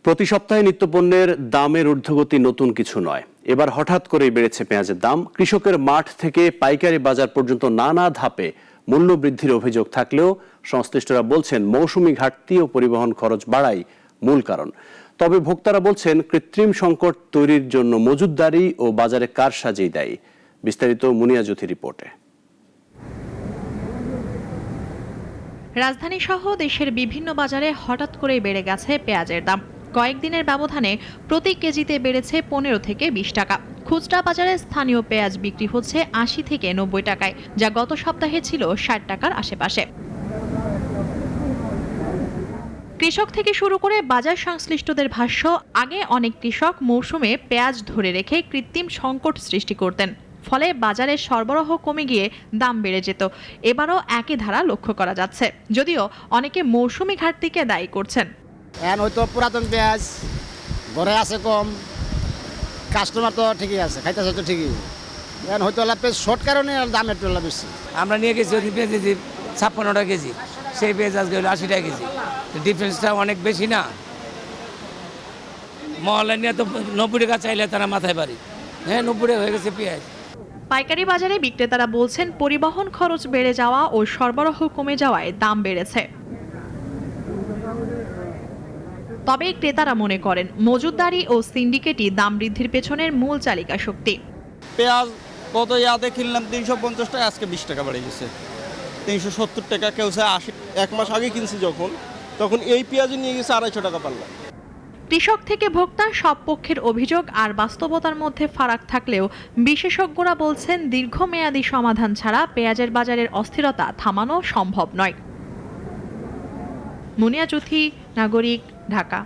প্রতি সপ্তাহে নিত্যপণ্যের দামের ঊর্ধ্বগতি নতুন কিছু নয়। এবার হঠাৎ করেই বেড়েছে পেঁয়াজের দাম। কৃষকের মাঠ থেকে পাইকারি বাজার পর্যন্ত নানা ধাপে মূল্য বৃদ্ধির অভিযোগ থাকলেও সংশ্লিষ্টরা বলছেন মৌসুমি ঘাটতি ও পরিবহন খরচ বাড়াই মূল কারণ। তবে ভোক্তারা বলছেন কৃত্রিম সংকট তৈরির জন্য মজুতদারি ও বাজারে কারসাজি দায়ী। বিস্তারিত মুনিয়া জ্যোতি রিপোর্টে। রাজধানী সহ দেশের বিভিন্ন বাজারে হঠাৎ করেই বেড়ে গেছে পেঁয়াজের দাম। কয়েকদিনের ব্যবধানে প্রতি কেজিতে বেড়েছে 15 থেকে 20 টাকা। খুচরা বাজারে স্থানীয় পেঁয়াজ বিক্রি হচ্ছে 80 থেকে 90 টাকায়, যা গত সপ্তাহে ছিল 60 টাকার আশেপাশে। কৃষক থেকে শুরু করে বাজার সংশ্লিষ্টদের ভাষ্য, আগে অনেক কৃষক মৌসুমে পেঁয়াজ ধরে রেখে কৃত্রিম সংকট সৃষ্টি করতেন। ফলে বাজারে সরবরাহ কমে গিয়ে দাম বেড়ে যেত। এবারও একই ধারা লক্ষ্য করা যাচ্ছে, যদিও অনেকে মৌসুমি ঘাটতিকে দায়ী করছেন। এখন হয়তো পুরাতন পেঁয়াজ ঘরে আছে কম, কাস্টমার তো ঠিকই আছে, খাইতেছে তো ঠিকই। এখন হয়তো শর্ট কারণে দাম একটু বেশি। আমরা নিয়ে গেছি ওই পেঁয়াজ 56 টাকা কেজি, সেই পেঁয়াজ আজকে হলো 80 টাকা কেজি। ডিফারেন্সটা অনেক বেশি না। মহল্লা নিয়ে তো 90 টাকা চাইলে তারা মাথায় পারি, 90 টাকা হয়ে গেছে পেঁয়াজ। পাইকারি বাজারে বিক্রেতারা বলছেন পরিবহন খরচ বেড়ে যাওয়া ও সরবরাহ কমে যাওয়ায় দাম বেড়েছে। তবে ক্রেতারা মনে করেন মজুতদারি ও সিন্ডিকেটই দাম বৃদ্ধির পেছনের মূল চালিকা শক্তি। পেঁয়াজ কত ইয়াতে কিনলাম 350 টাকা, আজকে 20 টাকা বেড়ে গেছে। 370 টাকা, কেউ 80। এক মাস আগে কিনছি তখন এই পেঁয়াজ নিয়ে গেছে 250 টাকা পাল্লা। কৃষক থেকে ভোক্তা সব পক্ষের অভিযোগ আর বাস্তবতার মধ্যে ফারাক থাকলেও বিশেষজ্ঞরা বলছেন দীর্ঘমেয়াদী সমাধান ছাড়া পেঁয়াজের বাজারের অস্থিরতা থামানো সম্ভব নয়। মুনিয়া জ্যোতি, নাগরিক, ঢাকা।